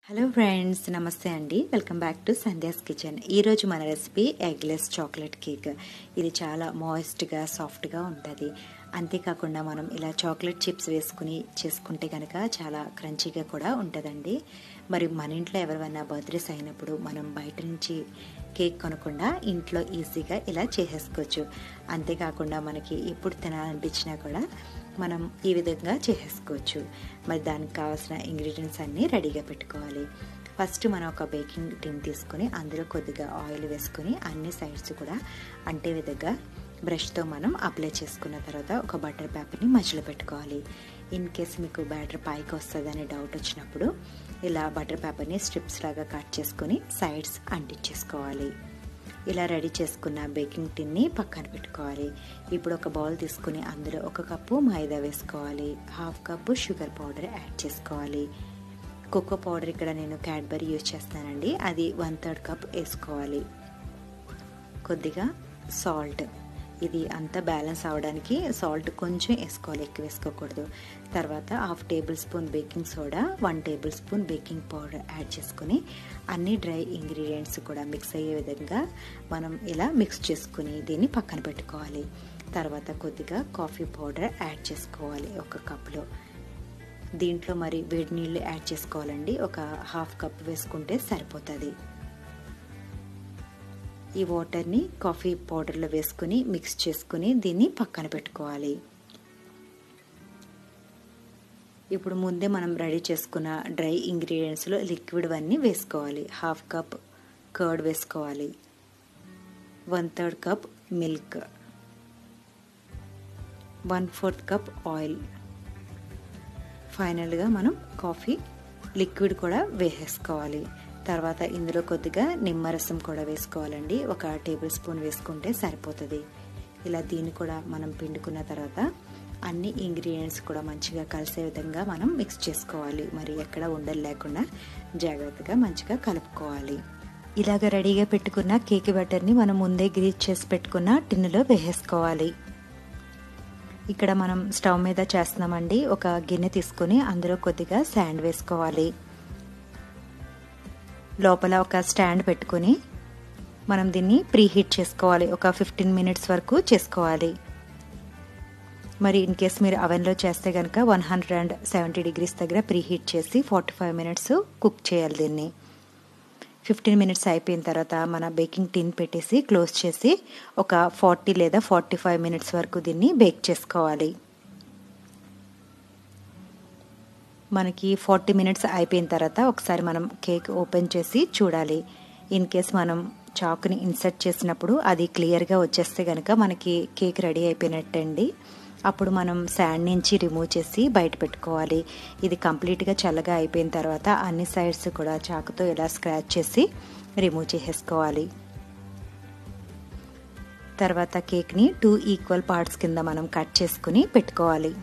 Hello friends, నమస్తే అండి. Welcome back to Sandhya's kitchen. ఈరోజు మన రెసిపీ ఎగ్లెస్ చాక్లెట్ కేక్. ఇది చాలా మాయిస్ట్గా సాఫ్ట్గా ఉంటుంది. అంతేకాకుండా మనం ఇలా చాక్లెట్ చిప్స్ వేసుకుని చేసుకుంటే కనుక చాలా క్రంచీగా కూడా ఉంటుందండి. మరి మన ఇంట్లో ఎవరైనా బర్త్డేస్ అయినప్పుడు మనం బయట నుంచి కేక్ కొనకుండా ఇంట్లో ఈజీగా ఇలా చేసేసుకోవచ్చు. అంతేకాకుండా మనకి ఎప్పుడు తినాలనిపించినా కూడా మనం ఈ విధంగా చేసేసుకోవచ్చు. మరి దానికి కావాల్సిన ఇంగ్రీడియంట్స్ అన్నీ రెడీగా పెట్టుకోవాలి. ఫస్ట్ మనం ఒక బేకింగ్ టిన్ తీసుకుని అందులో కొద్దిగా ఆయిల్ వేసుకుని అన్ని సైడ్స్ కూడా అంటే విధంగా బ్రష్తో మనం అప్లై చేసుకున్న తర్వాత ఒక బటర్ పేపర్ని మధ్యలో పెట్టుకోవాలి. ఇన్ కేస్ మీకు బ్యాటర్ పైకి వస్తుందని డౌట్ వచ్చినప్పుడు ఇలా బటర్ పేపర్ని స్ట్రిప్స్ లాగా కట్ చేసుకుని సైడ్స్ అంటించేసుకోవాలి. ఇలా రెడీ చేసుకున్న బేకింగ్ టిన్ని పక్కన పెట్టుకోవాలి. ఇప్పుడు ఒక బౌల్ తీసుకుని అందులో 1 కప్పు మైదా వేసుకోవాలి. 1/2 కప్పు షుగర్ పౌడర్ యాడ్ చేసుకోవాలి. కోకో పౌడర్ ఇక్కడ నేను క్యాడ్బరీ యూజ్ చేస్తానండి, అది 1/3 కప్ వేసుకోవాలి. కొద్దిగా సాల్ట్, ఇది అంతా బ్యాలెన్స్ అవ్వడానికి సాల్ట్ కొంచెం వేసుకోవాలి, ఎక్కువ వేసుకోకూడదు. తర్వాత 1/2 table spoon baking soda, 1 table spoon baking powder add చేసుకుని అన్ని డ్రై ఇంగ్రీడియంట్స్ కూడా మిక్స్ అయ్యే విధంగా మనం ఇలా మిక్స్ చేసుకుని దీన్ని పక్కన పెట్టుకోవాలి. తర్వాత కొద్దిగా కాఫీ పౌడర్ యాడ్ చేసుకోవాలి 1 కప్లో. దీంట్లో మరి వేడి నీళ్ళు యాడ్ చేసుకోవాలండి, ఒక 1/2 కప్ వేసుకుంటే సరిపోతుంది. ఈ వాటర్ని కాఫీ పౌడర్లో వేసుకుని మిక్స్ చేసుకుని దీన్ని పక్కన పెట్టుకోవాలి. ఇప్పుడు ముందే మనం రెడీ చేసుకున్న డ్రై ఇంగ్రీడియంట్స్లో లిక్విడ్ అన్నీ వేసుకోవాలి. 1/2 కప్ కర్డ్ వేసుకోవాలి, 1/3 కప్ మిల్క్, 1/4 కప్ ఆయిల్, ఫైనల్గా మనం కాఫీ లిక్విడ్ కూడా వేసేసుకోవాలి. తర్వాత ఇందులో కొద్దిగా నిమ్మరసం కూడా వేసుకోవాలండి, 1 టేబుల్ స్పూన్ వేసుకుంటే సరిపోతుంది. ఇలా దీన్ని కూడా మనం పిండుకున్న తర్వాత అన్ని ఇంగ్రీడియంట్స్ కూడా మంచిగా కలిసే విధంగా మనం మిక్స్ చేసుకోవాలి. మరి ఎక్కడ ఉండలు లేకుండా జాగ్రత్తగా మంచిగా కలుపుకోవాలి. ఇలాగ రెడీగా పెట్టుకున్న కేక్ బ్యాటర్ని మనం ముందే గ్రీజ్ చేసి పెట్టుకున్న టిన్నులో వేసేసుకోవాలి. ఇక్కడ మనం స్టవ్ మీద చేస్తున్నామండి. ఒక గిన్నె తీసుకుని అందులో కొద్దిగా శాండ్ వేసుకోవాలి. లోపల ఒక స్టాండ్ పెట్టుకుని మనం దీన్ని ప్రీహీట్ చేసుకోవాలి. ఒక 15 మినిట్స్ వరకు చేసుకోవాలి. మరి ఇన్ కేస్ మీరు అవెన్లో చేస్తే కనుక 170 డిగ్రీస్ దగ్గర ప్రీహీట్ చేసి 45 మినిట్స్ కుక్ చేయాలి. దీన్ని 15 మినిట్స్ అయిపోయిన తర్వాత మన బేకింగ్ టిన్ పెట్టేసి క్లోజ్ చేసి ఒక 40 లేదా 45 మినిట్స్ వరకు దీన్ని బేక్ చేసుకోవాలి. మనకి 40 మినిట్స్ అయిపోయిన తర్వాత ఒకసారి మనం కేక్ ఓపెన్ చేసి చూడాలి. ఇన్ కేస్ మనం చాకుని ఇన్సర్ట్ చేసినప్పుడు అది క్లియర్గా వచ్చేస్తే కనుక మనకి కేక్ రెడీ అయిపోయినట్టండి. అప్పుడు మనం శాండ్ నుంచి రిమూవ్ చేసి బయట పెట్టుకోవాలి. ఇది కంప్లీట్గా చల్లగా అయిపోయిన తర్వాత అన్ని సైడ్స్ కూడా చాకుతో ఇలా స్క్రాచ్ చేసి రిమూవ్ చేసేసుకోవాలి. తర్వాత కేక్ని 2 ఈక్వల్ పార్ట్స్ కింద మనం కట్ చేసుకుని పెట్టుకోవాలి.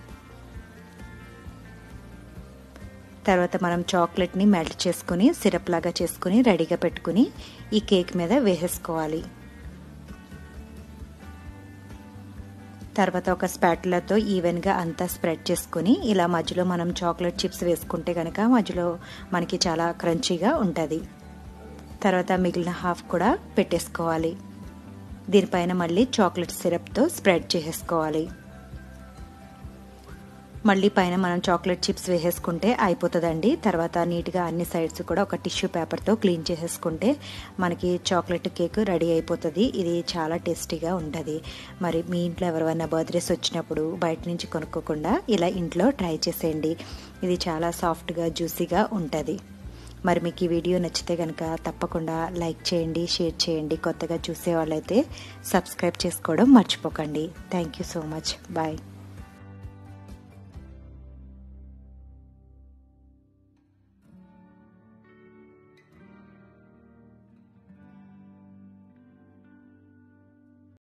తర్వాత మనం చాక్లెట్ని మెల్ట్ చేసుకుని సిరప్ లాగా చేసుకుని రెడీగా పెట్టుకుని ఈ కేక్ మీద వేసేసుకోవాలి. తర్వాత ఒక స్పాటులాతో ఈవెన్గా అంతా స్ప్రెడ్ చేసుకుని ఇలా మధ్యలో మనం చాక్లెట్ చిప్స్ వేసుకుంటే కనుక మధ్యలో మనకి చాలా క్రంచీగా ఉంటుంది. తర్వాత మిగిలిన హాఫ్ కూడా పెట్టేసుకోవాలి. దీనిపైన మళ్ళీ చాక్లెట్ సిరప్తో స్ప్రెడ్ చేసేసుకోవాలి. మళ్ళీ పైన మనం చాక్లెట్ చిప్స్ వేసేసుకుంటే అయిపోతుందండి. తర్వాత నీట్గా అన్ని సైడ్స్ కూడా ఒక టిష్యూ పేపర్తో క్లీన్ చేసేసుకుంటే మనకి చాక్లెట్ కేక్ రెడీ అయిపోతుంది. ఇది చాలా టేస్టీగా ఉంటుంది. మరి మీ ఇంట్లో ఎవరైనా బర్త్డేస్ వచ్చినప్పుడు బయట నుంచి కొనుక్కోకుండా ఇలా ఇంట్లో ట్రై చేసేయండి. ఇది చాలా సాఫ్ట్గా జ్యూసీగా ఉంటుంది. మరి మీకు ఈ వీడియో నచ్చితే కనుక తప్పకుండా లైక్ చేయండి, షేర్ చేయండి. కొత్తగా చూసే వాళ్ళైతే సబ్స్క్రైబ్ చేసుకోవడం మర్చిపోకండి. Thank you so much. Bye.